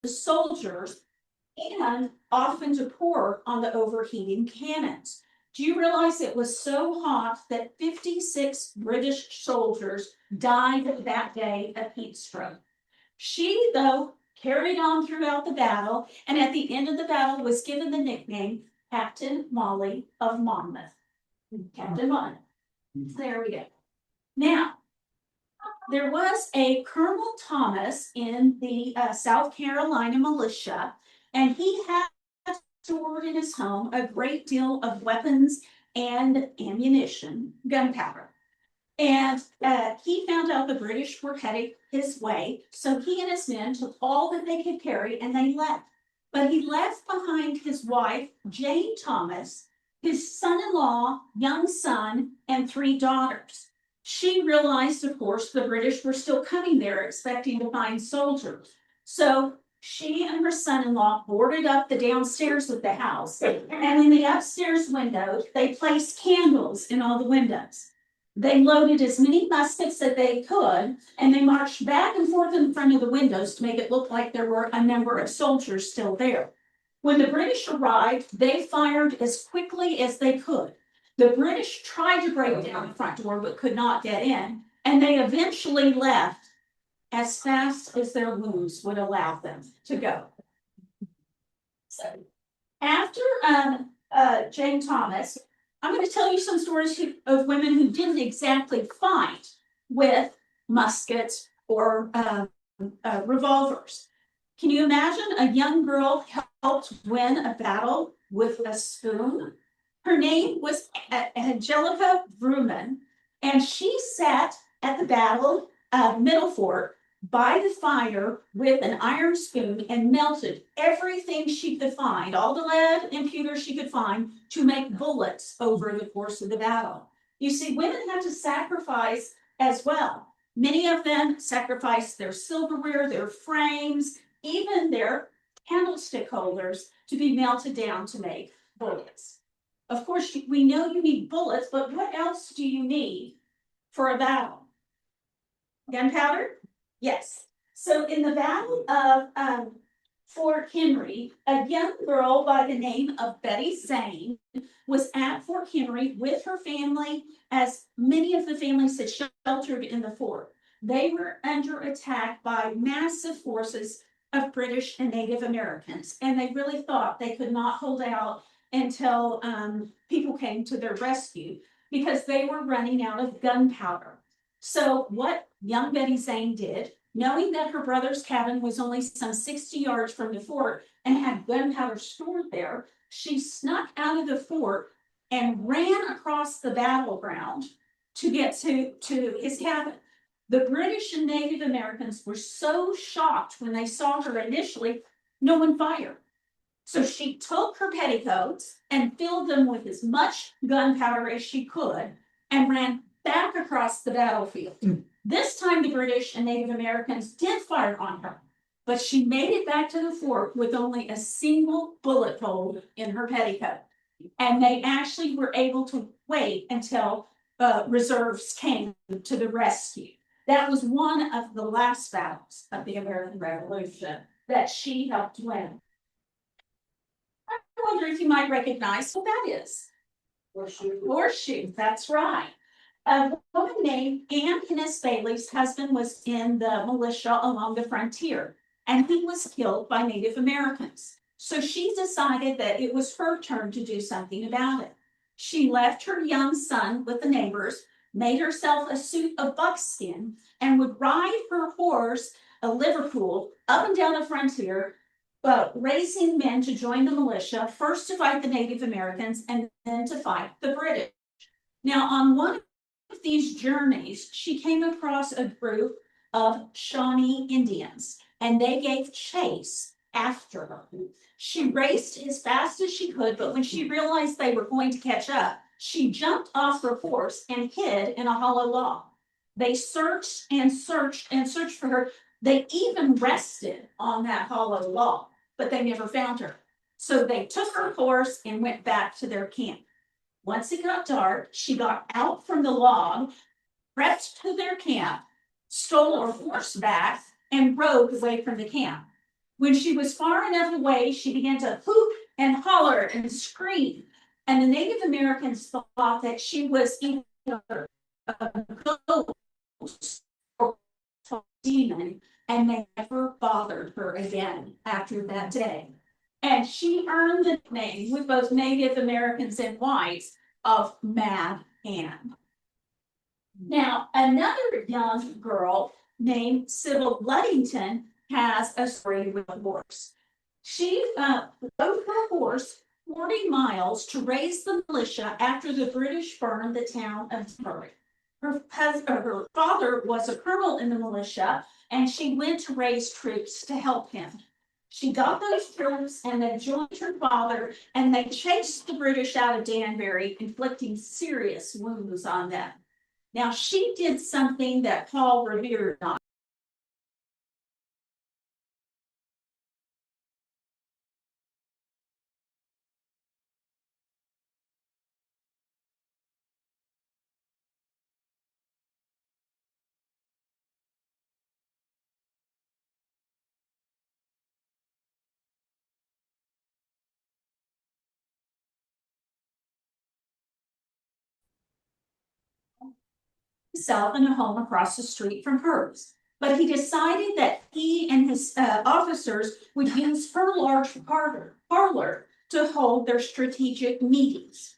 the soldiers and often to pour on the overheating cannons. Do you realize it was so hot that 56 British soldiers died that day of heat stroke? She, though, carried on throughout the battle, and at the end of the battle was given the nickname Captain Molly of Monmouth. Captain Monmouth. There we go. Now, there was a Colonel Thomas in the South Carolina militia, and he had stored in his home a great deal of weapons and ammunition, gunpowder. And he found out the British were heading his way, so he and his men took all that they could carry and they left. But he left behind his wife, Jane Thomas, his son-in-law, young son, and 3 daughters. She realized, of course, the British were still coming there expecting to find soldiers. So she and her son-in-law boarded up the downstairs of the house, and in the upstairs windows, they placed candles in all the windows. They loaded as many muskets as they could, and they marched back and forth in front of the windows to make it look like there were a number of soldiers still there. When the British arrived, they fired as quickly as they could. The British tried to break down the front door but could not get in, and they eventually left as fast as their wounds would allow them to go. So, after Jane Thomas, I'm going to tell you some stories of women who didn't exactly fight with muskets or revolvers. Can you imagine a young girl helped win a battle with a spoon? Her name was Angelica Vrooman, and she sat at the battle of Middlefort by the fire with an iron spoon and melted everything she could find, all the lead and pewter she could find, to make bullets over the course of the battle. You see, women had to sacrifice as well. Many of them sacrificed their silverware, their frames, even their candlestick holders to be melted down to make bullets. Of course, we know you need bullets, but what else do you need for a battle? Gunpowder? Yes. So in the Battle of Fort Henry, a young girl by the name of Betty Zane was at Fort Henry with her family, as many of the families had sheltered in the fort. They were under attack by massive forces of British and Native Americans, and they really thought they could not hold out until people came to their rescue because they were running out of gunpowder. So what young Betty Zane did, knowing that her brother's cabin was only some 60 yards from the fort and had gunpowder stored there, she snuck out of the fort and ran across the battleground to get to his cabin. The British and Native Americans were so shocked when they saw her initially, no one fired. So she took her petticoats and filled them with as much gunpowder as she could and ran back across the battlefield. This time the British and Native Americans did fire on her, but she made it back to the fort with only a single bullet hole in her petticoat. And they actually were able to wait until reserves came to the rescue. That was one of the last battles of the American Revolution that she helped win. I wonder if you might recognize what that is. Horseshoe, that's right. A woman named Anne Innes Bailey's husband was in the militia along the frontier, and he was killed by Native Americans. So she decided that it was her turn to do something about it. She left her young son with the neighbors, made herself a suit of buckskin, and would ride her horse, a Liverpool, up and down the frontier, raising men to join the militia, first to fight the Native Americans and then to fight the British. Now, on one of these journeys, she came across a group of Shawnee Indians, and they gave chase after her. She raced as fast as she could, but when she realized they were going to catch up, she jumped off her horse and hid in a hollow log. They searched and searched and searched for her. They even rested on that hollow log, but they never found her. So they took her horse and went back to their camp. Once it got dark, she got out from the log, crept to their camp, stole her horse back, and rode away from the camp. When she was far enough away, she began to hoot and holler and scream. And the Native Americans thought that she was either a ghost or a demon, and they never bothered her again after that day. And she earned the name with both Native Americans and whites of Mad Ann. Now, another young girl named Sybil Luddington has a story with a horse. She rode her horse 40 miles to raise the militia after the British burned the town of Surrey. Her father was a colonel in the militia, and she went to raise troops to help him. She got those troops and they joined her father, and they chased the British out of Danbury, inflicting serious wounds on them. Now, she did something that Paul Revere not. Himself in a home across the street from hers. But he decided that he and his officers would use her large parlor to hold their strategic meetings.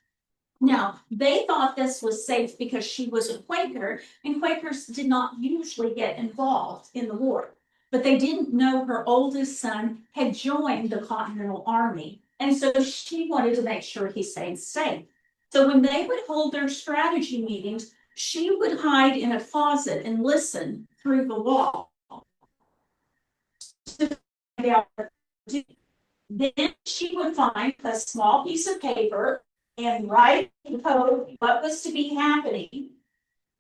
Now, they thought this was safe because she was a Quaker, and Quakers did not usually get involved in the war. But they didn't know her oldest son had joined the Continental Army, and so she wanted to make sure he stayed safe. So when they would hold their strategy meetings, she would hide in a closet and listen through the wall. Then she would find a small piece of paper and write in code what was to be happening.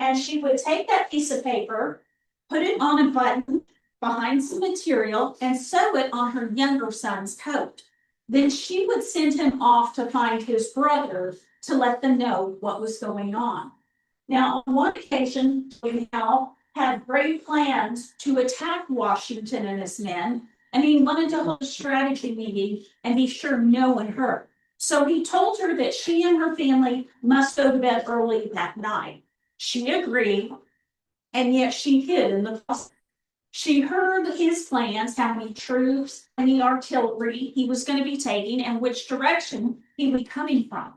And she would take that piece of paper, put it on a button behind some material, and sew it on her younger son's coat. Then she would send him off to find his brother to let them know what was going on. Now, on one occasion, Howe had great plans to attack Washington and his men, and he wanted to hold a strategy meeting and be sure no one heard. So he told her that she and her family must go to bed early that night. She agreed, and yet she hid in the closet. She heard his plans, how many troops, any artillery he was going to be taking, and which direction he would be coming from.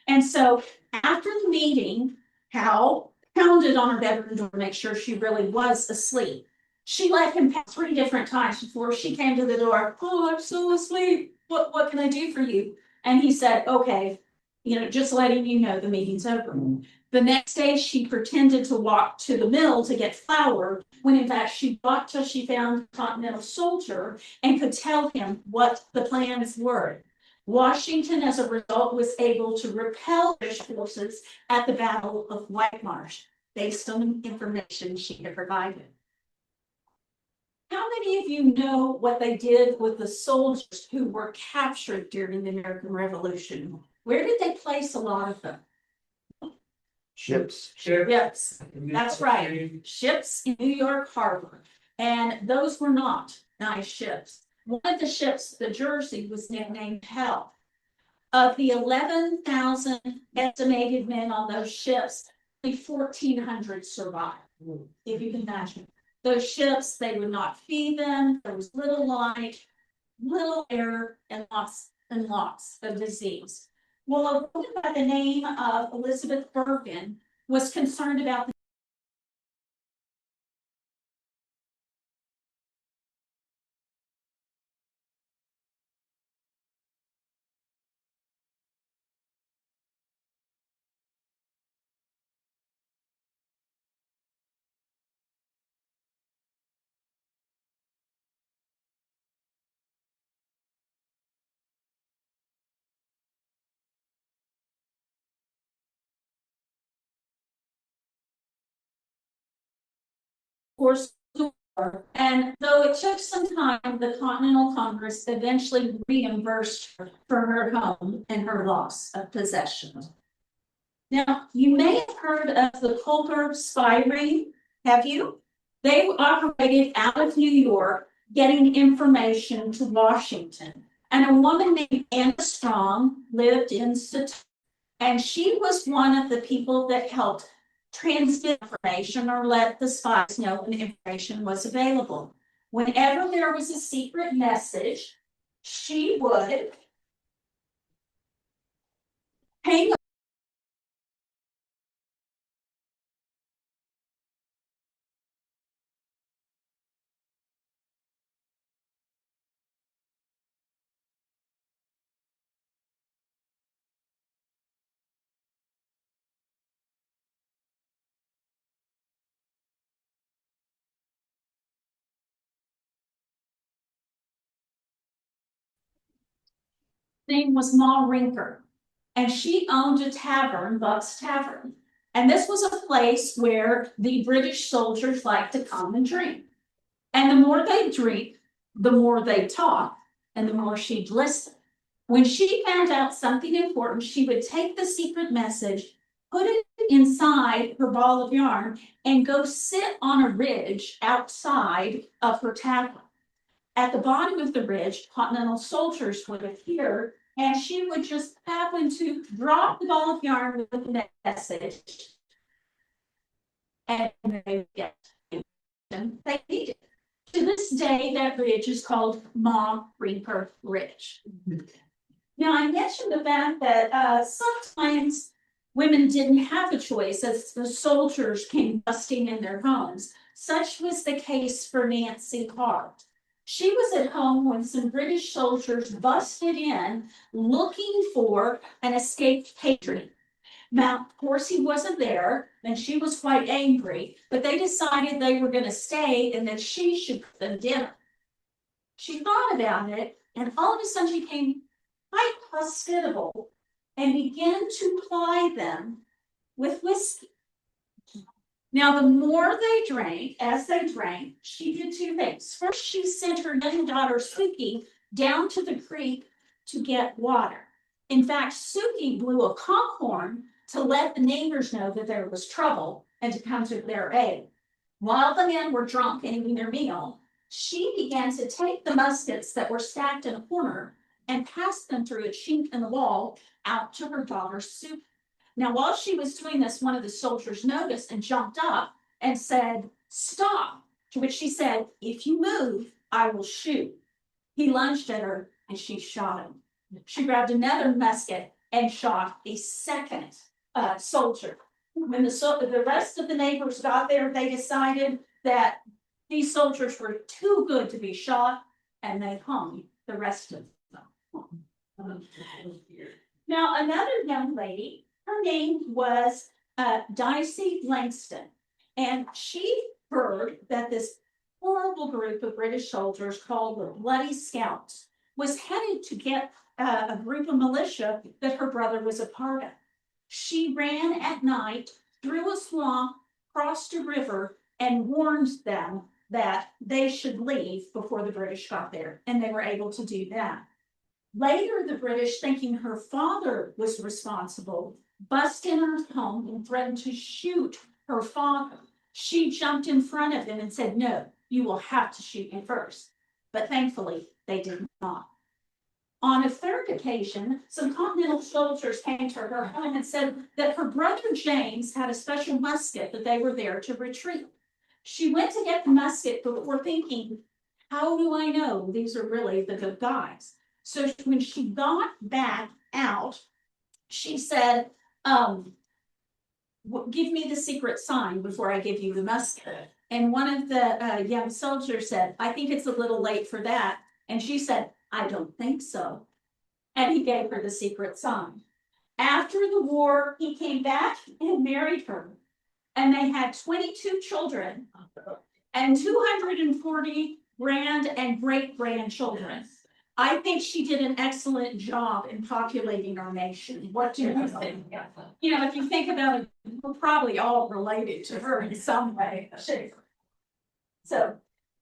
And so after the meeting, Howe pounded on her bedroom door to make sure she really was asleep. She let him pass 3 different times before she came to the door. Oh, I'm so asleep. What can I do for you? And he said, okay, just letting you know the meeting's over. The next day, she pretended to walk to the mill to get flour, when in fact she walked till she found a Continental soldier and could tell him what the plans were. Washington, as a result, was able to repel British forces at the Battle of White Marsh, based on the information she had provided. How many of you know what they did with the soldiers who were captured during the American Revolution? Where did they place a lot of them? Ships. Yes, that's right. Ships in New York Harbor. And those were not nice ships. One of the ships, the Jersey, was nicknamed Hell. Of the 11,000 estimated men on those ships, only 1,400 survived, if you can imagine. Those ships, they would not feed them. There was little light, little air, and lots of disease. Well, a woman by the name of Elizabeth Bergen was concerned about the course, and though it took some time, the Continental Congress eventually reimbursed her for her home and her loss of possessions. Now, you may have heard of the Colbert spy ring, have you? They operated out of New York getting information to Washington. And a woman named Anna Strong lived in Satona, and she was one of the people that helped transmit information or let the spies know when information was available. Whenever there was a secret message, she would hang. Name was Ma Rinker, and she owned a tavern, Buck's Tavern. And this was a place where the British soldiers liked to come and drink. And the more they drink, the more they talk, and the more she'd listen. When she found out something important, she would take the secret message, put it inside her ball of yarn, and go sit on a ridge outside of her tavern. At the bottom of the ridge, Continental soldiers would appear, and she would just happen to drop the ball of yarn with the message, and they would get they needed. To this day, that ridge is called Ma Rinker Ridge. Now, I mentioned the fact that sometimes women didn't have a choice as the soldiers came busting in their homes. Such was the case for Nancy Hart. She was at home when some British soldiers busted in looking for an escaped patriot. Now, of course, he wasn't there, and she was quite angry, but they decided they were going to stay and that she should cook them dinner. She thought about it, and all of a sudden she became quite hospitable and began to ply them with whiskey. Now, the more they drank, as they drank, she did two things. First, she sent her young daughter, Suki, down to the creek to get water. In fact, Suki blew a conch horn to let the neighbors know that there was trouble and to come to their aid. While the men were drunk and eating their meal, she began to take the muskets that were stacked in a corner and pass them through a chink in the wall out to her daughter, Suki. Now, while she was doing this, one of the soldiers noticed and jumped up and said, "Stop," to which she said, "If you move, I will shoot." He lunged at her and she shot him. She grabbed another musket and shot a second soldier. When the rest of the neighbors got there, they decided that these soldiers were too good to be shot, and they hung the rest of them. Now, another young lady, her name was Dicey Langston, and she heard that this horrible group of British soldiers called the Bloody Scouts was headed to get a group of militia that her brother was a part of. She ran at night through a swamp, crossed a river, and warned them that they should leave before the British got there, and they were able to do that. Later, the British, thinking her father was responsible, bust in her home and threatened to shoot her father. She jumped in front of them and said, "No, you will have to shoot me first." But thankfully, they did not. On a third occasion, some Continental soldiers came to her home and said that her brother James had a special musket that they were there to retrieve. She went to get the musket before thinking, "How do I know these are really the good guys?" So when she got back out, she said, "Give me the secret sign before I give you the musket." And one of the young soldiers said, "I think it's a little late for that." And she said, "I don't think so." And he gave her the secret sign. After the war, he came back and married her. And they had 22 children and 240 grand and great grandchildren. I think she did an excellent job in populating our nation. What do you think? You know, if you think about it, we're probably all related to her in some way, shape. So,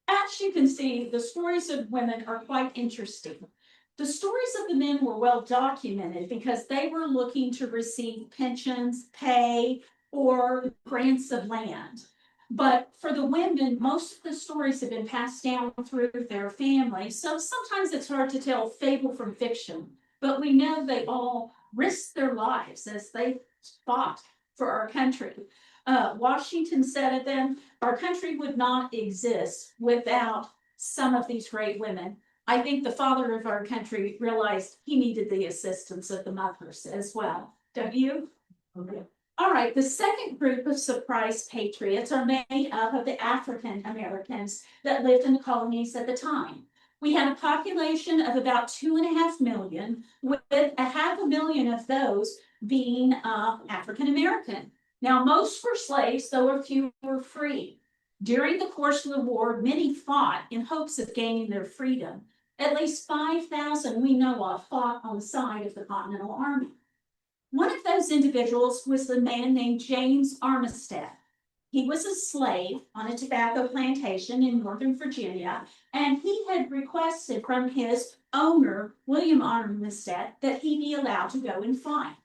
as you can see, the stories of women are quite interesting. The stories of the men were well documented because they were looking to receive pensions, pay, or grants of land. But for the women, most of the stories have been passed down through their family. So sometimes it's hard to tell fable from fiction, but we know they all risked their lives as they fought for our country. Washington said of them, our country would not exist without some of these great women. I think the father of our country realized he needed the assistance of the mothers as well. Don't you? Okay. All right, the second group of surprise patriots are made up of the African Americans that lived in the colonies at the time. We had a population of about 2.5 million, with 500,000 of those being African American. Now, most were slaves, though a few were free. During the course of the war, many fought in hopes of gaining their freedom. At least 5,000 we know of fought on the side of the Continental Army. One of those individuals was the man named James Armistead. He was a slave on a tobacco plantation in Northern Virginia, and he had requested from his owner, William Armistead, that he be allowed to go and fight.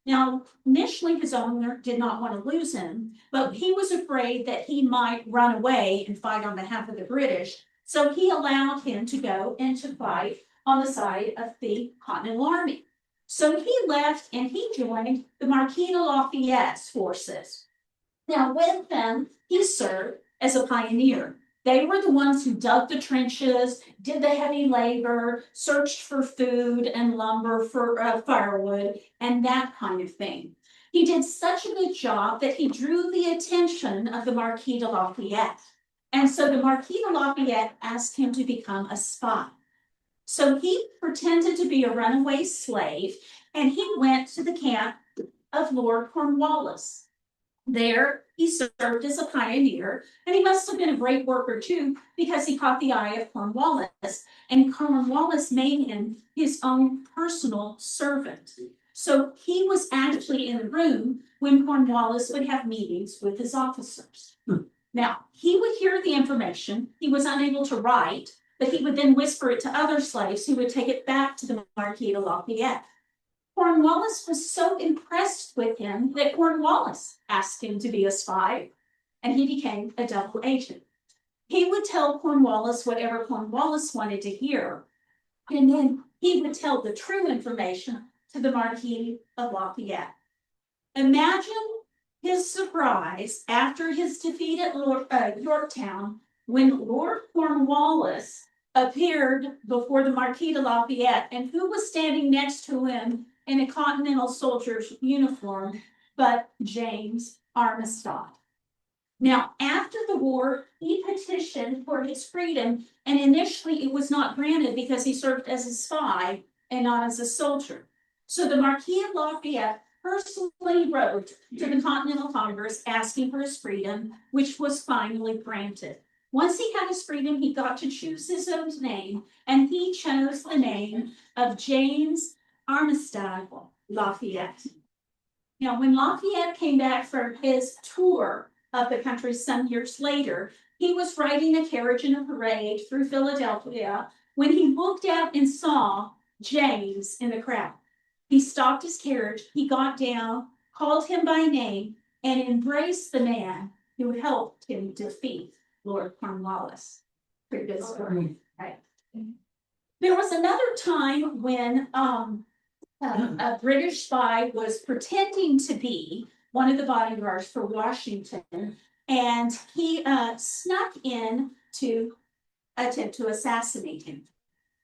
Now, initially, his owner did not want to lose him, but he was afraid that he might run away and fight on behalf of the British, so he allowed him to go and to fight on the side of the Continental Army. So he left and he joined the Marquis de Lafayette's forces. Now, with them, he served as a pioneer. They were the ones who dug the trenches, did the heavy labor, searched for food and lumber for firewood, and that kind of thing. He did such a good job that he drew the attention of the Marquis de Lafayette. And so the Marquis de Lafayette asked him to become a spy. So he pretended to be a runaway slave, and he went to the camp of Lord Cornwallis. There, he served as a pioneer, and he must have been a great worker too, because he caught the eye of Cornwallis, and Cornwallis made him his own personal servant. So he was actually in the room when Cornwallis would have meetings with his officers. Now, he would hear the information, he was unable to write, but he would then whisper it to other slaves who would take it back to the Marquis de Lafayette. Cornwallis was so impressed with him that Cornwallis asked him to be a spy, and he became a double agent. He would tell Cornwallis whatever Cornwallis wanted to hear, and then he would tell the true information to the Marquis of Lafayette. Imagine his surprise after his defeat at Yorktown when Lord Cornwallis appeared before the Marquis de Lafayette, and who was standing next to him in a Continental soldier's uniform but James Armistead. Now, after the war, he petitioned for his freedom, and initially it was not granted because he served as a spy and not as a soldier. So the Marquis of Lafayette personally wrote to the Continental Congress asking for his freedom, which was finally granted. Once he had his freedom, he got to choose his own name, and he chose the name of James Armistead Lafayette. Now, when Lafayette came back from his tour of the country some years later, he was riding a carriage in a parade through Philadelphia when he looked out and saw James in the crowd. He stopped his carriage, he got down, called him by name, and embraced the man who helped him defeat Lord Cornwallis. Pretty good story, right? There was another time when a British spy was pretending to be one of the bodyguards for Washington, and he snuck in to attempt to assassinate him.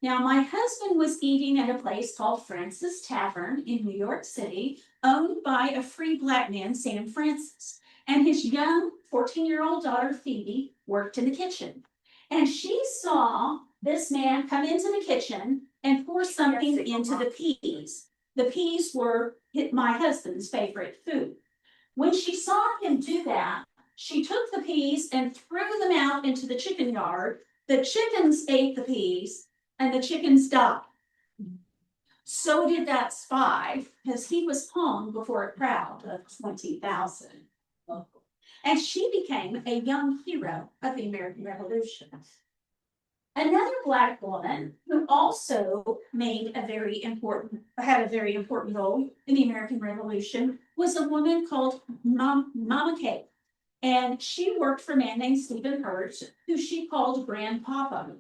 Now, my husband was eating at a place called Francis Tavern in New York City, owned by a free black man, Sam Francis, and his young 14-year-old daughter, Phoebe, worked in the kitchen. And she saw this man come into the kitchen and pour something into the peas. The peas were my husband's favorite food. When she saw him do that, she took the peas and threw them out into the chicken yard. The chickens ate the peas, and the chickens died. So did that spy, because he was hung before a crowd of 20,000. And she became a young hero of the American Revolution. Another Black woman who also had a very important role in the American Revolution was a woman called Mama Kay. And she worked for a man named Stephen Hurt, who she called Grandpapa.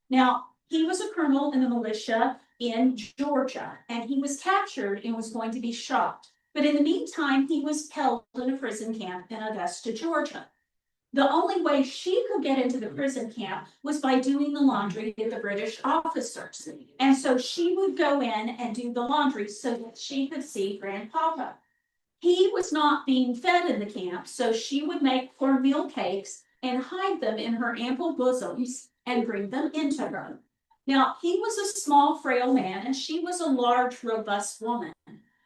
Now, he was a colonel in the militia in Georgia, and he was captured and was going to be shot. But in the meantime, he was held in a prison camp in Augusta, Georgia. The only way she could get into the prison camp was by doing the laundry with the British officers. And so she would go in and do the laundry so that she could see Grandpapa. He was not being fed in the camp, so she would make cornmeal cakes and hide them in her ample bosoms and bring them into her. Now, he was a small, frail man, and she was a large, robust woman.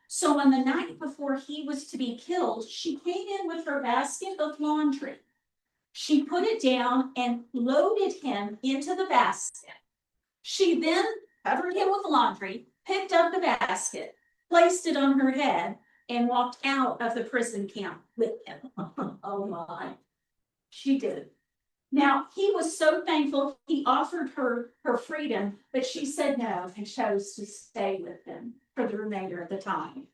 So on the night before he was to be killed, she came in with her basket of laundry. She put it down and loaded him into the basket. She then covered him with laundry, picked up the basket, placed it on her head, and walked out of the prison camp with him. Oh my, she did. Now, he was so thankful, he offered her her freedom, but she said no and chose to stay with him for the remainder of the time.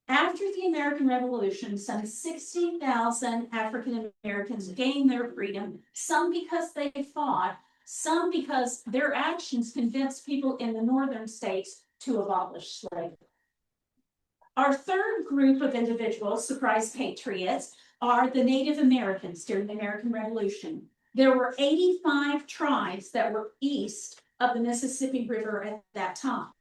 After the American Revolution, some 60,000 African Americans gained their freedom, some because they fought, some because their actions convinced people in the northern states to abolish slavery. Our third group of individuals, surprise patriots, are the Native Americans during the American Revolution. There were 85 tribes that were east of the Mississippi River at that time.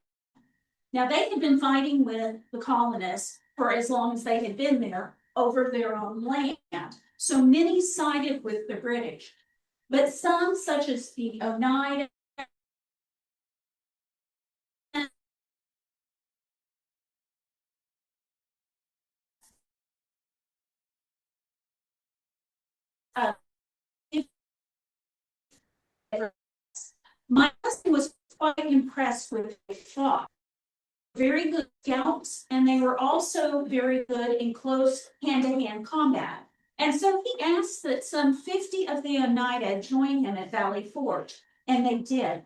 Now, they had been fighting with the colonists for as long as they had been there over their own land. So many sided with the British. But some, such as the Oneida, uh, my husband was quite impressed with the thought. Very good scouts, and they were also very good in close hand-to-hand combat. And so he asked that some 50 of the Oneida join him at Valley Forge, and they did.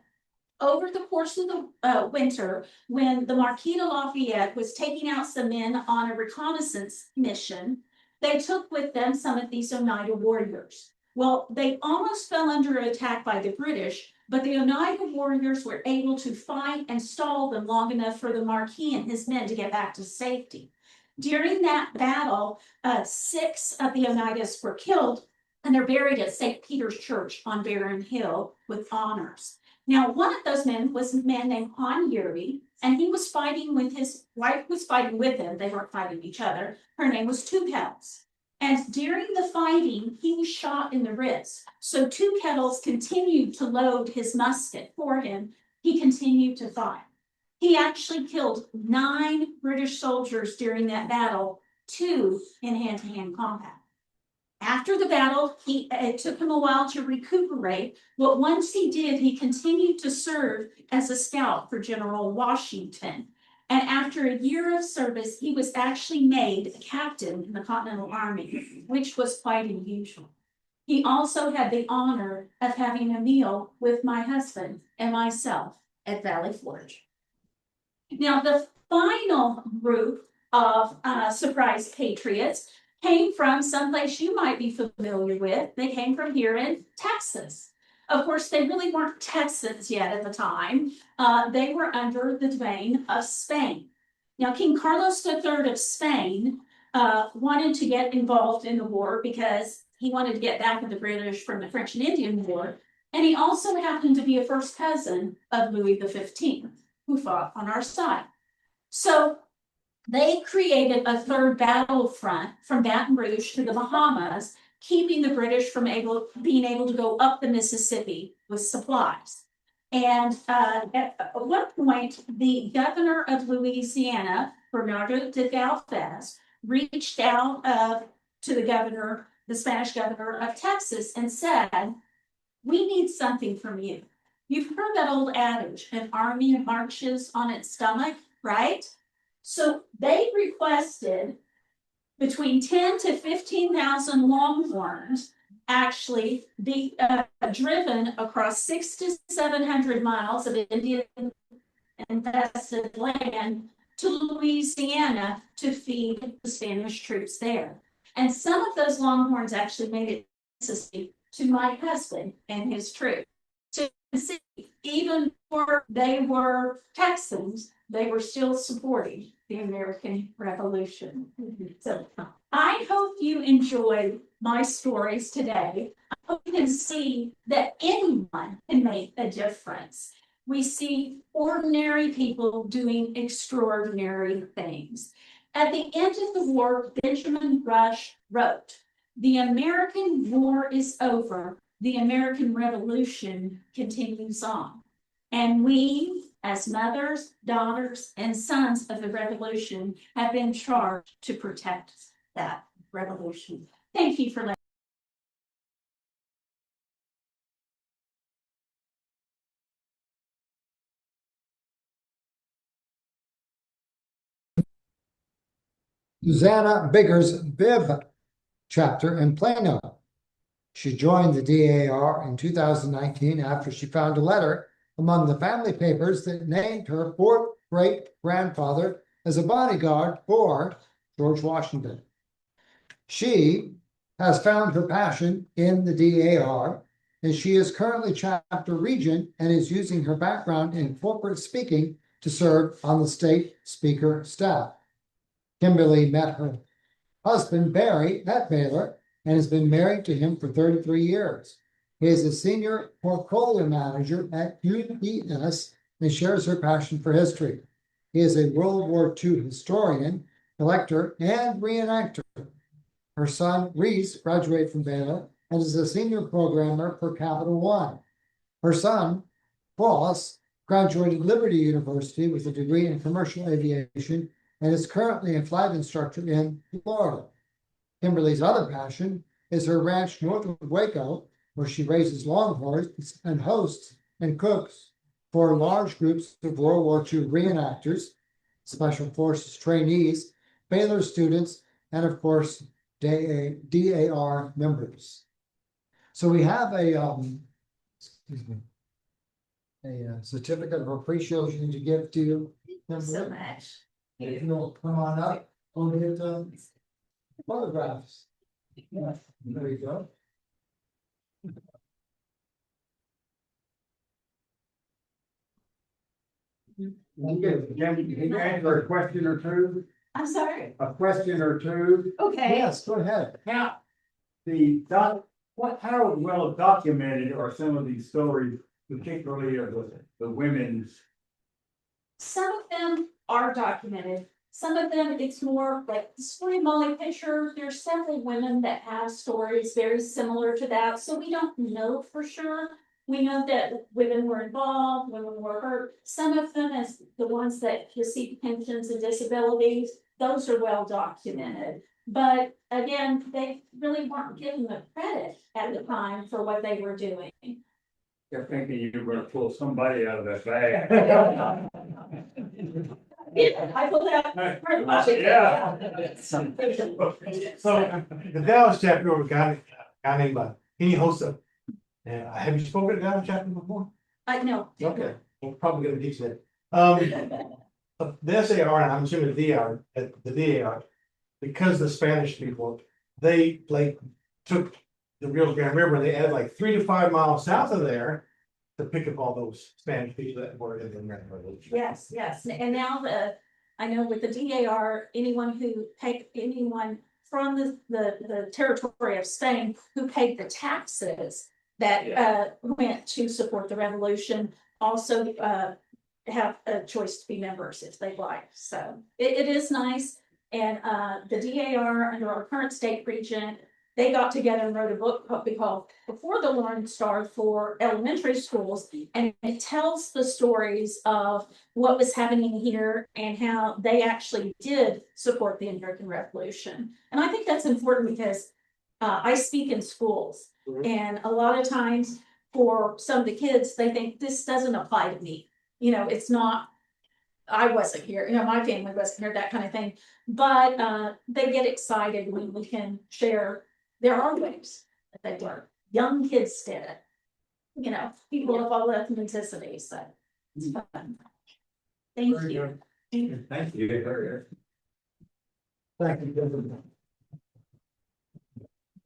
Over the course of the winter, when the Marquis de Lafayette was taking out some men on a reconnaissance mission, they took with them some of these Oneida warriors. Well, they almost fell under attack by the British, but the Oneida warriors were able to fight and stall them long enough for the Marquis and his men to get back to safety. During that battle, 6 of the Oneidas were killed, and they're buried at St. Peter's Church on Barren Hill with honors. Now, one of those men was a man named Han Yuri, and he was fighting with his wife was fighting with him. They weren't fighting each other. Her name was Two Kettles. And during the fighting, he was shot in the wrist. So Two Kettles continued to load his musket for him. He continued to fight. He actually killed 9 British soldiers during that battle, 2 in hand-to-hand combat. After the battle, it took him a while to recuperate, but once he did, he continued to serve as a scout for General Washington. And after a year of service, he was actually made a captain in the Continental Army, which was quite unusual. He also had the honor of having a meal with my husband and myself at Valley Forge. Now, the final group of surprise patriots came from someplace you might be familiar with. They came from here in Texas. Of course, they really weren't Texans yet at the time. They were under the domain of Spain. Now, King Carlos III of Spain wanted to get involved in the war because he wanted to get back at the British from the French and Indian War. And he also happened to be a first cousin of Louis XV, who fought on our side. So they created a third battlefront from Baton Rouge to the Bahamas, keeping the British from being able to go up the Mississippi with supplies. And at one point, the governor of Louisiana, Bernardo de Galvez, reached out to the Spanish governor of Texas, and said, "We need something from you. You've heard that old adage, an army marches on its stomach, right?" So they requested between 10 to 15,000 longhorns actually be driven across 600 to 700 miles of Indian infested land to Louisiana to feed the Spanish troops there. And some of those Longhorns actually made it to my husband and his troop. So see, even before they were Texans, they were still supporting the American Revolution. So I hope you enjoyed my stories today. I hope you can see that anyone can make a difference. We see ordinary people doing extraordinary things. At the end of the war, Benjamin Rush wrote, "The American war is over. The American Revolution continues on." And we, as mothers, daughters, and sons of the revolution, have been charged to protect that revolution. Thank you for listening. Susanna Bigger's Bib chapter in Plano. She joined the DAR in 2019 after she found a letter among the family papers that named her fourth great-grandfather as a bodyguard for George Washington. She has found her passion in the DAR, and she is currently chapter regent and is using her background in corporate speaking to serve on the state speaker staff. Kimberly met her husband, Barry, at Baylor and has been married to him for 33 years. He is a senior portfolio manager at UPS and shares her passion for history. He is a World War II historian, collector, and reenactor. Her son, Reese, graduated from Baylor and is a senior programmer for Capital One. Her son, Ross, graduated Liberty University with a degree in commercial aviation and is currently a flight instructor in Florida. Kimberly's other passion is her ranch north of Waco, where she raises longhorns and hosts and cooks for large groups of World War II reenactors, Special Forces trainees, Baylor students, and of course, DAR members. So we have a certificate of appreciation to give to you. Thank you so much. If you'll come on up, we'll get photographs. Yeah, there you go. Can you answer a question or two? I'm sorry. A question or two? Okay. Yes, go ahead. How how well documented are some of these stories, particularly of the women's? Some of them are documented. Some of them, it's more like the story Molly Pitcher. There's several women that have stories very similar to that. So we don't know for sure. We know that women were involved, women were hurt. Some of them, as the ones that receive pensions and disabilities, those are well documented. But again, they really weren't given the credit at the time for what they were doing. You're thinking you were gonna pull somebody out of that bag. I pulled out. Yeah. So the Dallas chapter over a guy named McKinney SAR. Have you spoken to Dallas chapter before? No. Okay, we're probably gonna teach that. The SAR, and I'm assuming the DAR, because the Spanish people, they took the Rio Grande River, and they added like 3 to 5 miles south of there to pick up all those Spanish people that were in the American Revolution. Yes, and now I know with the DAR, anyone from the territory of Spain who paid the taxes that went to support the revolution also have a choice to be members if they'd like. So it is nice. And the DAR under our current state regent, they got together and wrote a book called Before the Lone Star for elementary schools. And it tells the stories of what was happening here and how they actually did support the American Revolution. And I think that's important because I speak in schools. And a lot of times for some of the kids, they think this doesn't apply to me. You know, it's not, I wasn't here, you know, my family wasn't here, that kind of thing. But they get excited when we can share. There are ways that they work. Young kids did it. You know, people of all ethnicities. So it's fun. Thank you. Thank you. Thank you.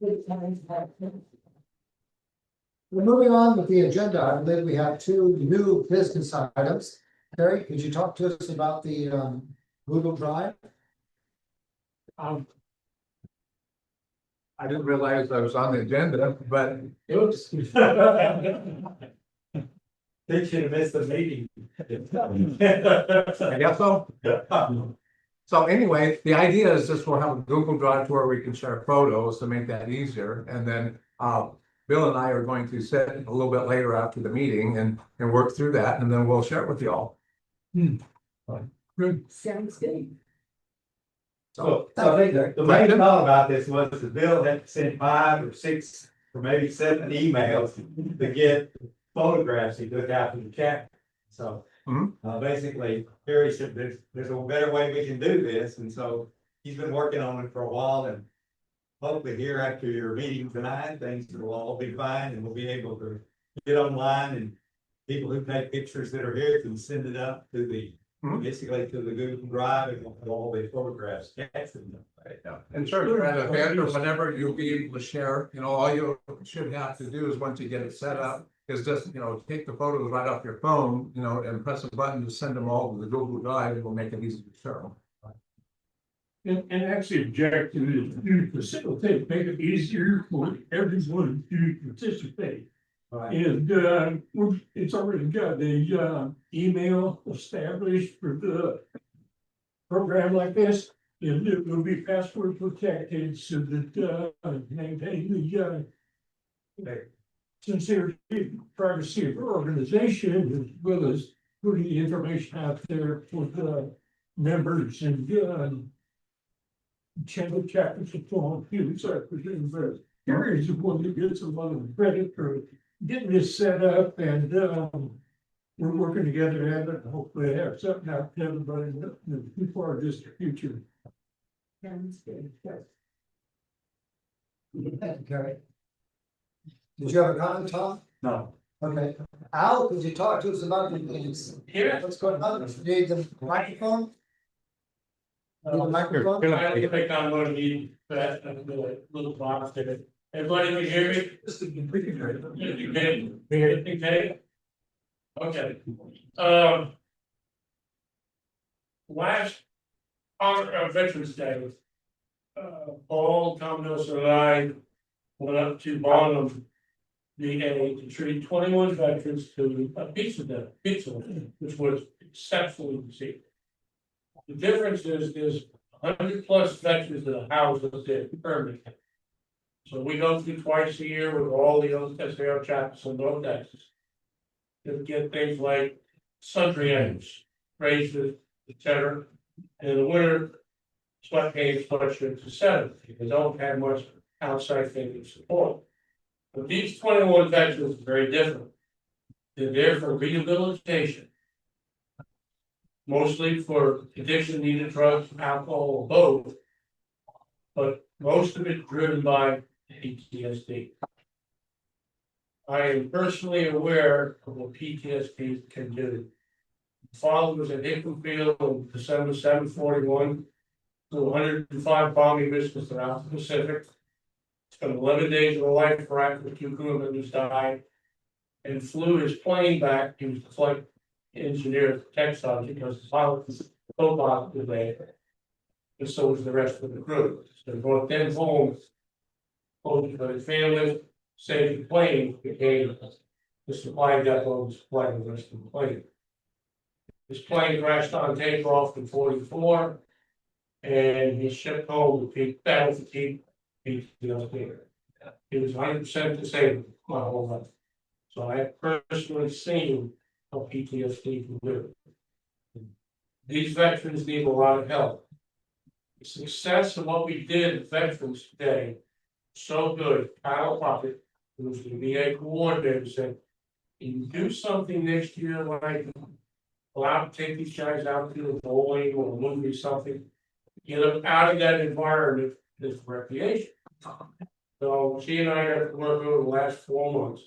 We're moving on with the agenda. I believe we have two new business items. Terry, could you talk to us about the Google Drive? I didn't realize I was on the agenda, but Oops. They should have missed the meeting. I guess so. So anyway, the idea is just we'll have a Google Drive where we can share photos to make that easier. And then Bill and I are going to sit a little bit later after the meeting and work through that, and then we'll share it with you all. Good. Sounds good. So I think the main thought about this was the bill had to send 5 or 6 or maybe 7 emails to get photographs he took out to the chat. So basically, Harry said there's a better way we can do this, and so he's been working on it for a while, and hopefully here after your meeting tonight, things will all be fine, and we'll be able to get online, and people who take pictures that are here can send it up to the basically to the Google Drive, and we'll have all the photographs captured. And sure, at an event or whenever you'll be able to share, all you should have to do is once you get it set up, is just, take the photos right off your phone, and press a button to send them all to the Google Drive. It will make it easy to share them. And actually objective is to facilitate, make it easier for everyone to participate. Right. And it's already got a email established for the program like this. And it will be password protected so that maintain the sincerity, privacy of our organization, as well as putting the information out there for the members and channel chapters and so on. So I presume that Gary is the one that gets a lot of credit for getting this set up, and we're working together to have it. Hopefully have something out to everybody in the far distant future. Thank you, Terry. Did you have a comment, Tom? No. Okay. Al, could you talk to us about the meetings? Yeah. What's going on? Need the microphone? Need a microphone? I don't think I'm gonna need that, little box there. Everybody can hear me? Okay. Last on Veterans Day, Paul, Tom Nelson and I went up to Bonham VA to treat 21 veterans to a pizza dinner, which was exceptionally received. The difference is there's 100+ veterans that are housed there permanently. So we go through twice a year with all the other SAR chapters in North Texas. To get things like sundry items, razors, etc. And in the winter, sweatpants, sweatshirts, etc. They don't have much outside thinking support. But these 21 veterans are very different. They're there for rehabilitation. Mostly for addiction, needed drugs, alcohol, or both. But most of it driven by PTSD. I am personally aware of what PTSD can do. Father was at Hickenfield on December 7/41. So 105 bombing missions throughout the Pacific. Spent 11 days of a life for active two crewmen who died. And flew his plane back. He was the flight engineer at the Texans because the pilot was co-pilot was there. And so was the rest of the crew. So they brought them home. Home for his family. Saved the plane, became the supply depot to supply the rest of the plane. His plane crashed on takeoff in 44, and he shipped home with battle fatigue. He was 100% disabled my whole life. So I have personally seen how PTSD can do. These veterans need a lot of help. The success of what we did at Veterans Day, so good. Kyle Puckett, who was the VA coordinator, said, "Can you do something next year like allow to take these guys out to the bowling or a movie, something, get them out of that environment as recreation." So she and I have worked over the last 4 months,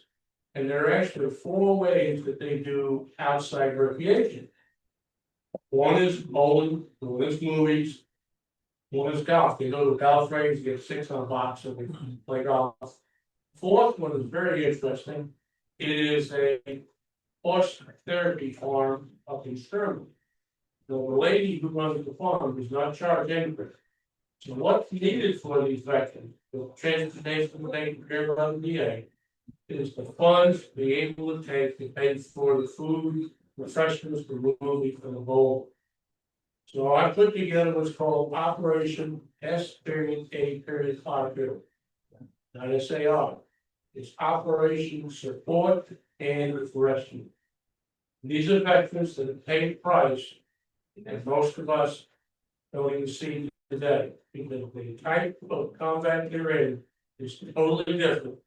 and there are actually 4 ways that they do outside recreation. One is bowling, one is movies, One is golf, they go to golf range, get 6 on a box, and they play golf. Fourth one is very interesting. It is a horse therapy farm up in Sterling. The lady who runs the farm does not charge anything. So what's needed for these veterans, the transportation they prepare by the VA, is the funds to be able to take to pay for the food, refreshments, the movie, and the bowl. So I put together what's called Operation S period A period I period. Not SAR. It's Operation Support and Rescue. These are veterans that have paid the price, and most of us don't even see today, because the type of combat they're in is totally different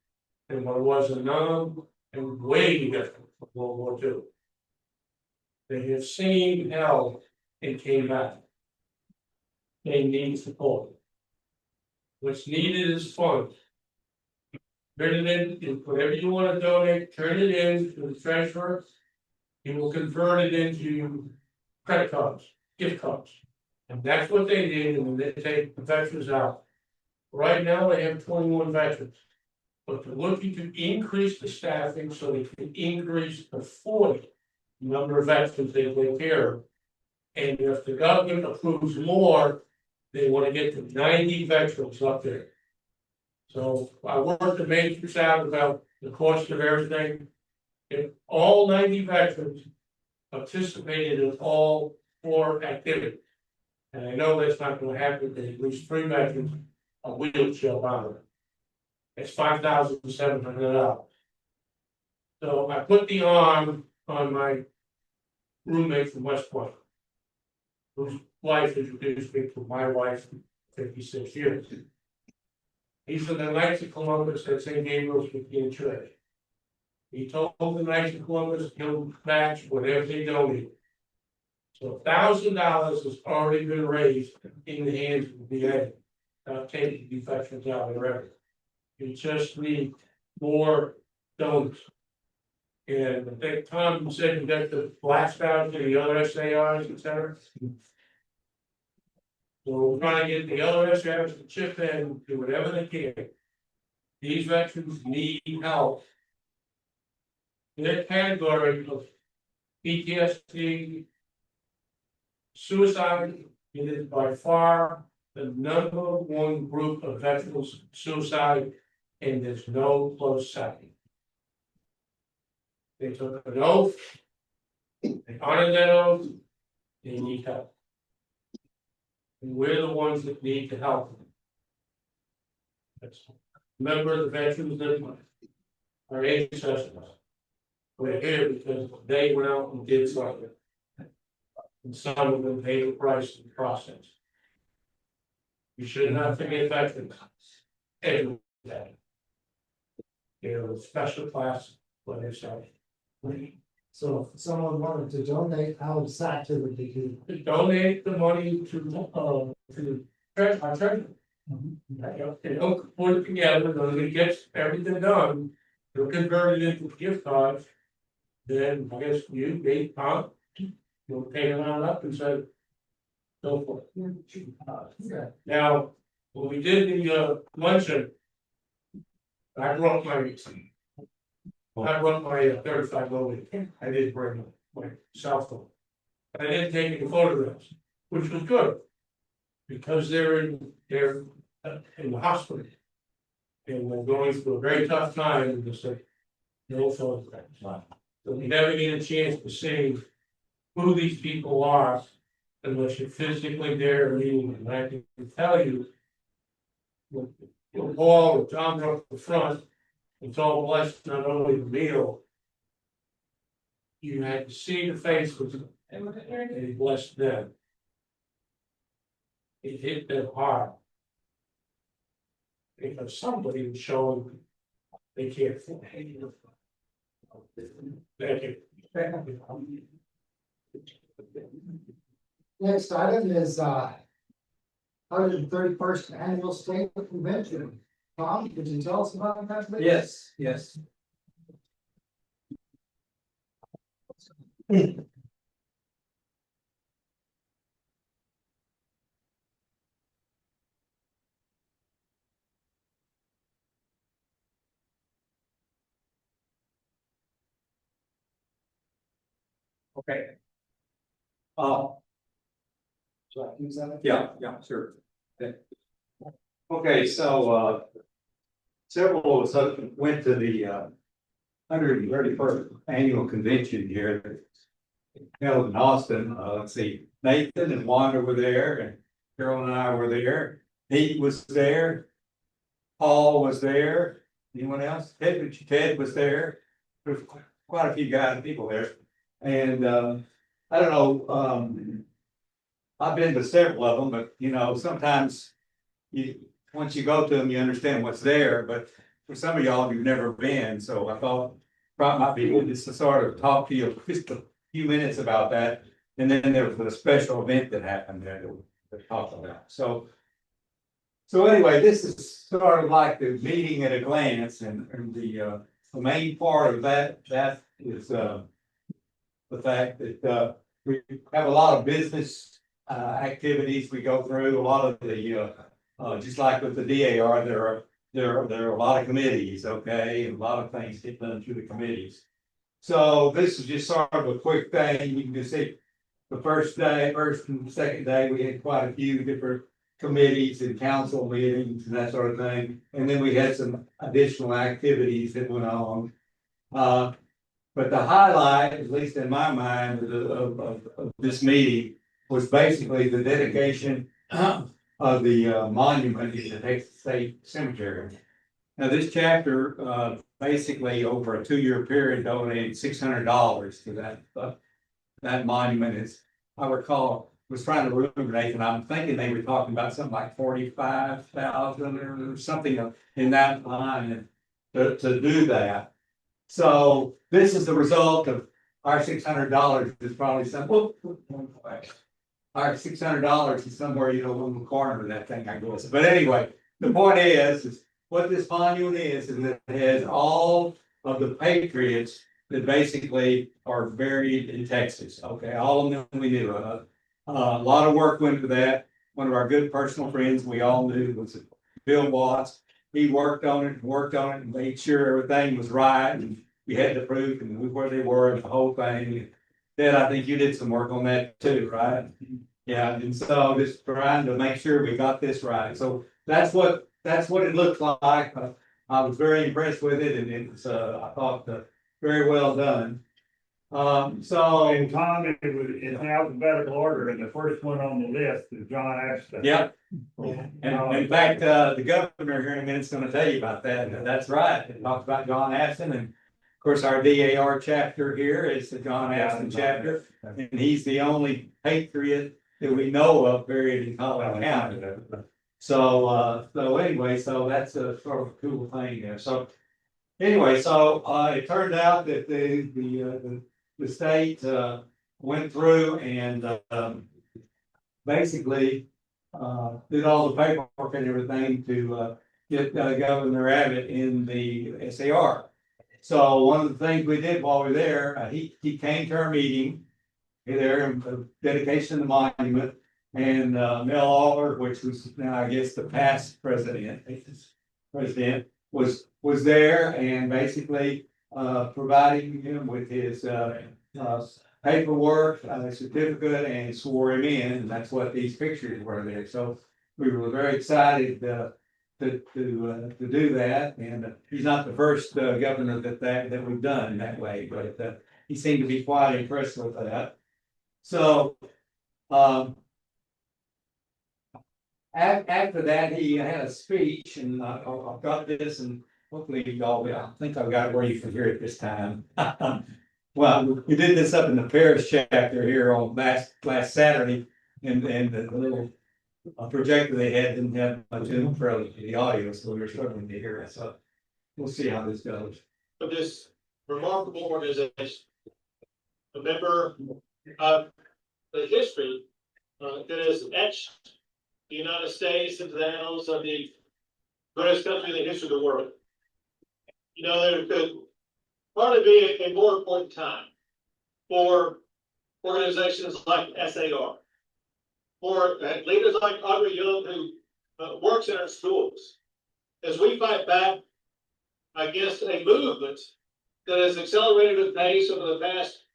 than what it was in Nam, and way different from World War II. They have seen hell and came back. They need support. What's needed is funds. Turn it in, whatever you want to donate, turn it in to the treasurer. He will convert it into credit cards, gift cards. And that's what they did, and they take the veterans out. Right now, they have 21 veterans. But they're looking to increase the staffing so they can increase the 40 number of veterans they take care of. And if the government approves more, they want to get to 90 veterans up there. So I worked the matrix out about the cost of everything. If all 90 veterans participated in all 4 activities, and I know that's not going to happen, because at least 3 veterans are wheelchair bound. It's $5,700. So I put the arm on my roommate from West Point, whose wife introduced me to my wife 56 years. He's in the Knights of Columbus at St. Gabriel's McKinney Church. He told the Knights of Columbus he'll match whatever they donate. So $1,000 has already been raised in the hands of the VA. Not taking the veterans out of the record. You just need more donors. And I think Tom said you got the blast out to the other SARs, et cetera. So we're trying to get the other SARs to chip in, do whatever they can. These veterans need help. Their category of PTSD, suicide, it is by far the #1 group of veterans suicide, and there's no close second. They took an oath, they honored that oath, they need help. And we're the ones that need to help them. Remember the veterans that our ancestors. We're here because they went out and did something. And some of them paid the price in the process. You should not forget veterans. Every day. They're a special class for their side. So if someone wanted to donate, how exactly would they do? Donate the money to our treasurer. They don't put it together, when it gets everything done, they'll convert it into gift cards. Then I guess you, they, you'll pay it on up and say, go for it. Now, when we did the luncheon, I brought my 35 over. I did bring my cell phone. I didn't take any photographs, which was good. Because they're in the hospital. And we're going through a very tough time, and just like, no photographs. So we never get a chance to see who these people are unless you're physically there meeting them. And I can tell you, with Paul and Tom up the front, it's all blessed, not only the meal. You had to see the faces and he blessed them. It hit them hard. Because somebody was showing they can't think. Thank you. Next item is 131st Annual State Convention. Tom, could you tell us about that, please? Yes. Okay. Yeah, sure. Okay, so, several of us went to the, 131st annual convention here. Held in Austin. Let's see, Nathan and Wanda were there, and Carol and I were there. Pete was there. Paul was there. Anyone else? Ted was there. There's quite a few people there. And I don't know, I've been to several of them, but you know, sometimes once you go to them, you understand what's there. But for some of y'all, you've never been, so I thought probably might be good just to sort of talk to you just a few minutes about that. And then there was a special event that happened there that we'll talk about. So anyway, this is sort of like the meeting at a glance, and the main part of that is the fact that we have a lot of business activities we go through. A lot of the just like with the DAR, there are a lot of committees, okay, and a lot of things get done through the committees. So this is just sort of a quick thing. You can just see the first and second day, we had quite a few different committees and council meetings and that sort of thing. And then we had some additional activities that went on. But the highlight, at least in my mind, of this meeting was basically the dedication of the monument in the Texas State Cemetery. Now, this chapter basically over a 2-year period donated $600 to that monument. Is, I recall, was trying to remember, Nathan, I'm thinking they were talking about something like 45,000 or something in that line to do that. So this is the result of our $600 is probably some. Our $600 is somewhere, you know, in the corner of that thing, I guess. But anyway, the point is what this monument is that it has all of the Patriots that basically are buried in Texas. Okay, all of them we knew of. A lot of work went into that. One of our good personal friends we all knew was Bill Watts. He worked on it and made sure everything was right. And we had the proof and where they were and the whole thing. Then I think you did some work on that too, right? Yeah, and so just trying to make sure we got this right. So that's what it looked like. I was very impressed with it, and it's I thought very well done. So And Tom, it was in alphabetical order, and the first one on the list is John Ashton. Yep. And in fact, the governor here in a minute is going to tell you about that. That's right. It talks about John Ashton, and of course our DAR chapter here is the John Ashton chapter, and he's the only patriot that we know of buried in Collin County. So anyway, so that's a sort of cool thing there. So anyway, so it turned out that the state went through and basically did all the paperwork and everything to get Governor Abbott in the SAR. So one of the things we did while we were there, he came to our meeting there, dedication of the monument, and Mel Aller, which was now I guess the past president, was there and basically providing him with his paperwork, certificate, and swore him in, and that's what these pictures were there. So we were very excited to do that, and he's not the first governor that we've done that way, but he seemed to be quite impressed with that. So after that, he had a speech, and I've got this, and hopefully y'all, I think I've got it where you can hear it this time. Well, we did this up in the Paris chapter here on last Saturday, and the little projector they had didn't have much room for the audio, so we were struggling to hear it. So we'll see how this goes. Of this remarkable organization, a member of the history that has etched the United States into the annals of the greatest country in the history of the world. You know, there could hardly be a more important time for organizations like SAR, for leaders like Audrey Young, who works in our schools, as we fight back against a movement that has accelerated the pace over the past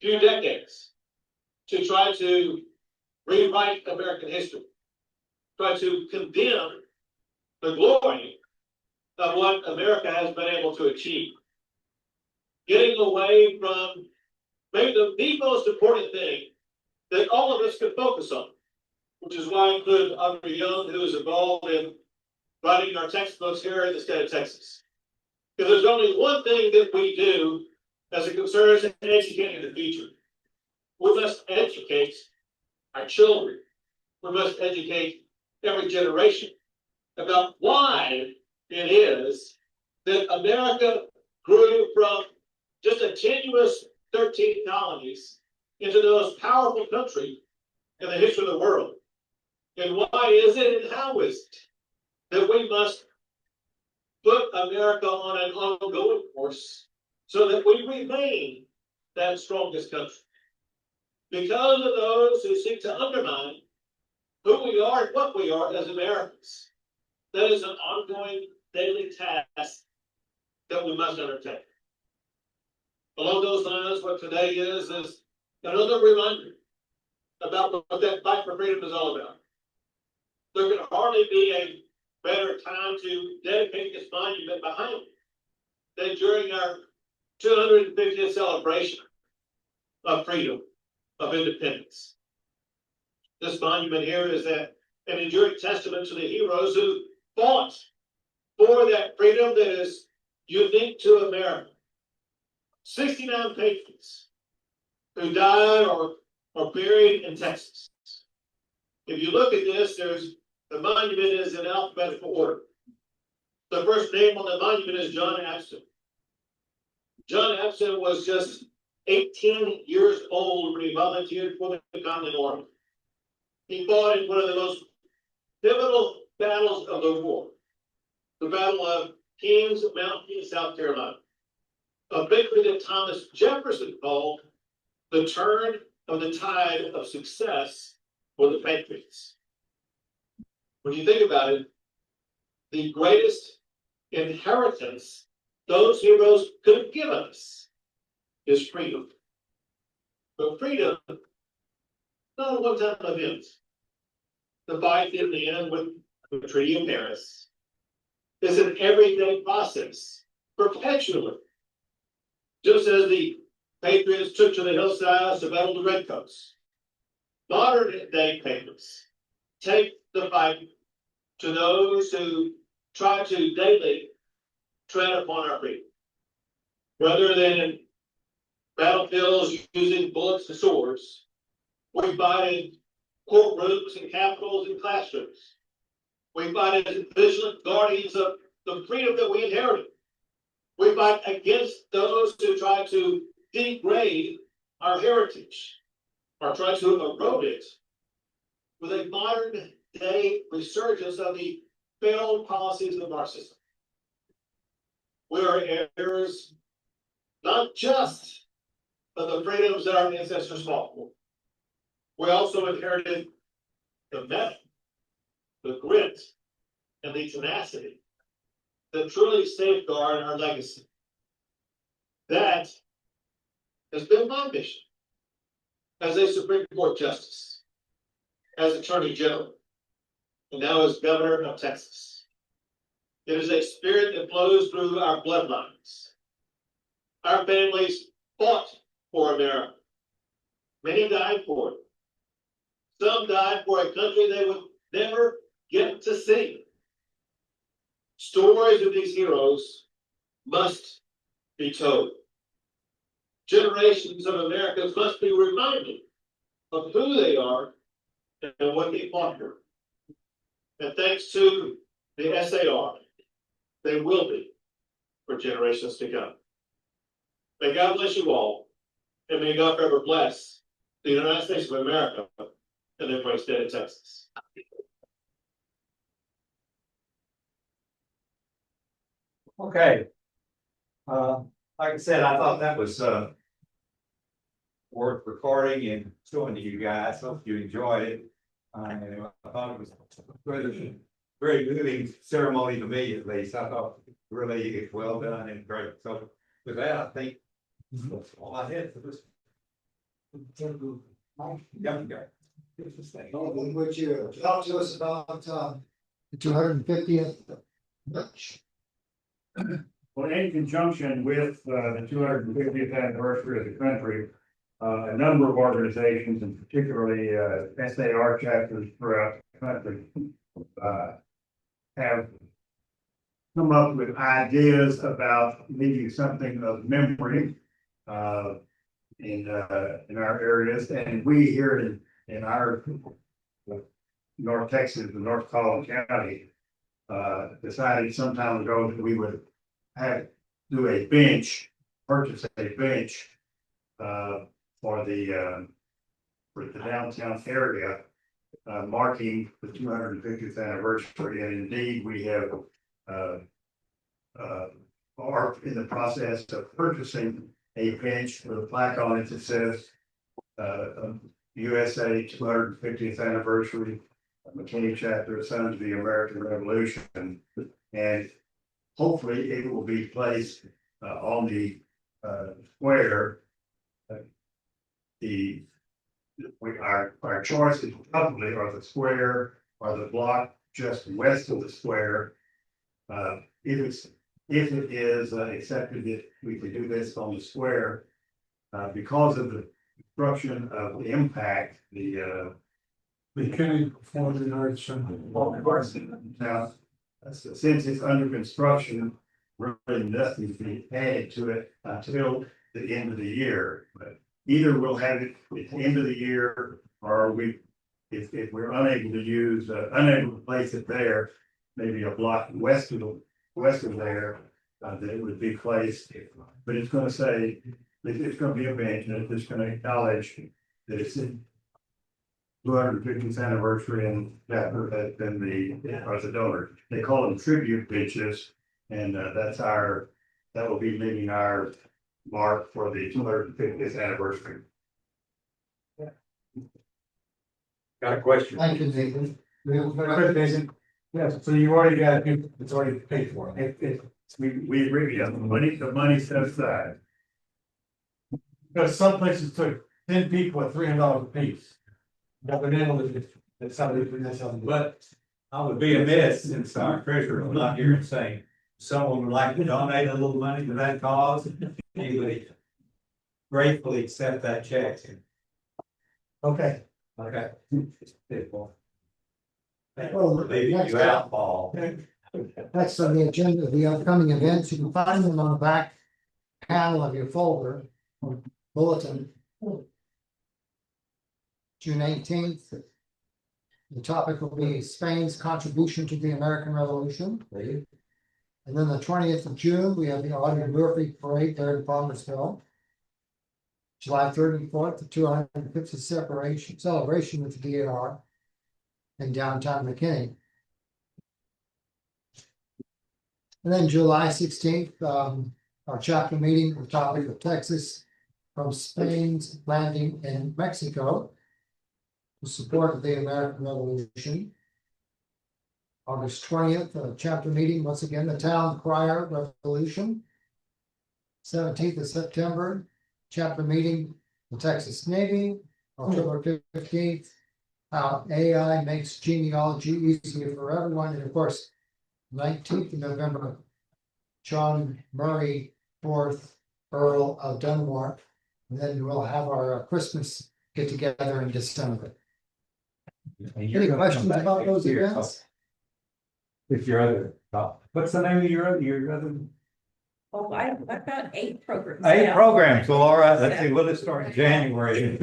few decades to try to rewrite American history, try to condemn the glory of what America has been able to achieve. Getting away from maybe the most important thing that all of us can focus on, which is why I include Audrey Young, who is involved in writing our textbooks here in the state of Texas. Because there's only one thing that we do as it concerns educating the future. We must educate our children. We must educate every generation about why it is that America grew from just a tenuous 13 colonies into the most powerful country in the history of the world. And why is it and how is it that we must put America on an ongoing course so that we remain that strongest country? Because of those who seek to undermine who we are and what we are as Americans. That is an ongoing daily task that we must undertake. Along those lines, what today is another reminder about what that fight for freedom is all about. There could hardly be a better time to dedicate this monument behind it than during our 250th celebration of freedom, of independence. This monument here is an enduring testament to the heroes who fought for that freedom that is unique to America. 69 patriots who died or buried in Texas. If you look at this, the monument is in alphabetical order. The first name on the monument is John Abston. John Abston was just 18 years old when he volunteered for the Continental Army. He fought in one of the most pivotal battles of the war, the Battle of Kings Mountain, South Carolina. A victory that Thomas Jefferson called the turn of the tide of success for the Patriots. When you think about it, the greatest inheritance those heroes could have given us is freedom. But freedom, not a one-time event. The fight in the end with the Treaty of Paris is an everyday process, perpetually. Just as the Patriots took to the hillsides to battle the Redcoats, modern day patriots take the fight to those who try to daily tread upon our freedom. Rather than in battlefields using bullets and swords, we fight in courtrooms and capitals and classrooms. We fight as vigilant guardians of the freedom that we inherited. We fight against those who try to degrade our heritage or try to erode it with a modern day resurgence of the failed policies of Marxism. We are heirs not just of the freedoms that our ancestors fought for. We also inherited the mettle, the grit, and the tenacity that truly safeguard our legacy. That has been my mission as a Supreme Court Justice, as Attorney General, and now as Governor of Texas. It is a spirit that flows through our bloodlines. Our families fought for America. Many died for it. Some died for a country they would never get to see. Stories of these heroes must be told. Generations of Americans must be reminded of who they are and what they fought for. And thanks to the SAR, they will be for generations to come. May God bless you all, and may God forever bless the United States of America and the great state of Texas. Okay. Like I said, I thought that was worth recording and showing to you guys. Hope you enjoyed it. And I thought it was very, very moving ceremony to me, at least. I thought really it's well done and great. So with that, I think that's all I had for this Would you talk to us about the 250th? Well, in conjunction with the 250th anniversary of the country, a number of organizations, and particularly SAR chapters throughout the country, have come up with ideas about leaving something of memory in our areas, and we here in our North Texas, the North Collin County, decided some time ago that we would do a bench, purchase a bench for the downtown area, marking the 250th anniversary. And indeed, we have are in the process of purchasing a bench with a plaque on it that says USA 250th anniversary, McKinney chapter, Sons of the American Revolution, and hopefully it will be placed on the square. Our choices probably are the square or the block just west of the square. If it is accepted that we could do this on the square, because of the destruction of the impact, the McKinney Performing Arts now, since it's under construction, really nothing to be added to it until the end of the year. But either we'll have it at the end of the year, or if we're unable to place it there, maybe a block west of there, that it would be placed. But it's going to say it's going to be a bench, and it's going to acknowledge that it's in 250th anniversary, and that has been the donor. They call them tribute benches, and that will be leaving our mark for the 250th anniversary. Got a question? Thank you, Nathan. Yes, so you already got, it's already paid for. We agree, yeah, the money set aside. Because some places took 10 people at $300 a piece. But I would be amiss since our treasurer is not here and saying, someone would like to donate a little money to that cause, he would gratefully accept that check. okay. Okay. Well, Leaving next you out, Paul. Next on the agenda, the upcoming events, you can find them on the back panel of your folder, or bulletin. June 18th. The topic will be Spain's contribution to the American Revolution. And then the 20th of June, we have the Audrey Parade there in Farmersville. July 3rd and 4th, the 250th celebration with the DAR in downtown McKinney. And then July 16th, our chapter meeting, the topic of Texas from Spain's landing in Mexico to support the American Revolution. August 20th, chapter meeting, once again, the town crier revolution. 17th of September, chapter meeting, the Texas Navy. October 15th, how AI makes genealogy easier for everyone. And of course, 19th of November, John Murray, 4th Earl of Dunmore. And then we'll have our Christmas get together in December. Any questions about those events? If your other, what's the name of your other? Oh, I've got 8 programs. 8 now. programs, well, all right, let's see, we'll just start in January.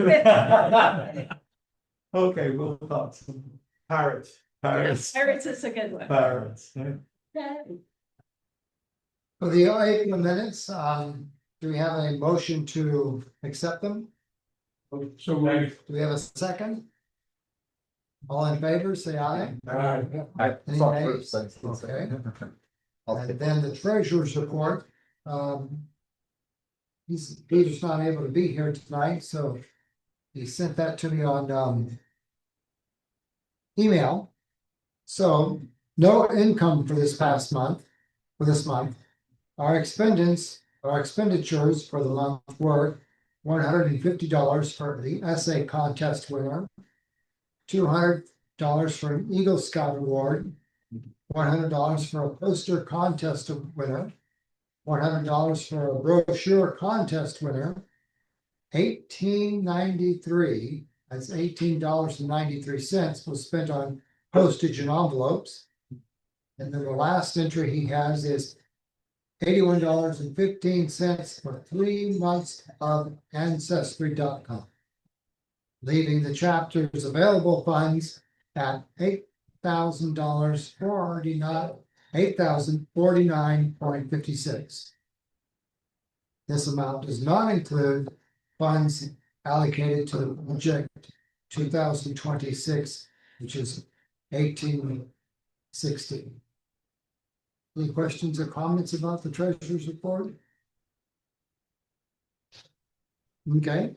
Okay, we'll talk some Pirates. pirates. Pirates is a good one. Pirates. For the April minutes, do we have a motion to accept them? So Do we have a second? All in favor, say aye. Any nays? Okay. And then the treasurer's report. Peter's not able to be here tonight, so he sent that to me on email. So no income for this month. Our expenditures for the month were $150 for the essay contest winner, $200 for an Eagle Scout Award, $100 for a poster contest winner, $100 for a brochure contest winner, $18.93, that's $18.93 was spent on postage and envelopes. And then the last entry he has is $81.15 for 3 months of Ancestry.com, leaving the chapter's available funds at $8,000 $8,049.56. This amount does not include funds allocated to the project 2026, which is 1860. Any questions or comments about the treasurer's report? Okay.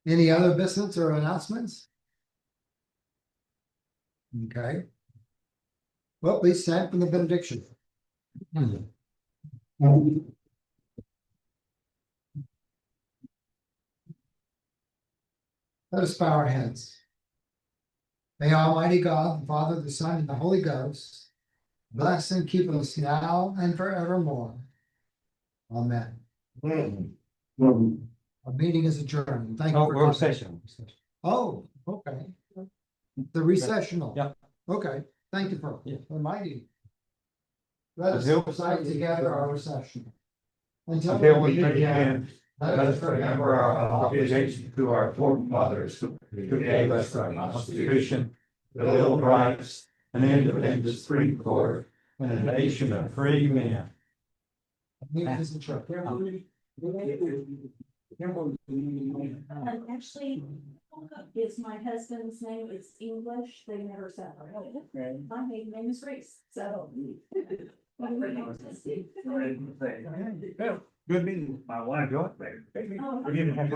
Any other business or announcements? Okay. Well, please stand for the benediction. Let us bow our heads. May Almighty God, the Father, the Son, and the Holy Ghost bless and keep us now and forevermore. Amen. Our meeting is adjourned. Thank you for coming. Session. Oh, okay. The recessional. Yeah. Okay, thank you for Yeah. reminding. Let us Until- recite together our recession. Until we meet again, let us remember our obligation to our forefathers who gave us our Constitution, the Bill of Rights, an independent Supreme Court, and a nation of free men. Actually, is my husband's name, it's English, they never said it. My maiden name is Grace, so. Good meeting. I want to go up there. Oh. We didn't have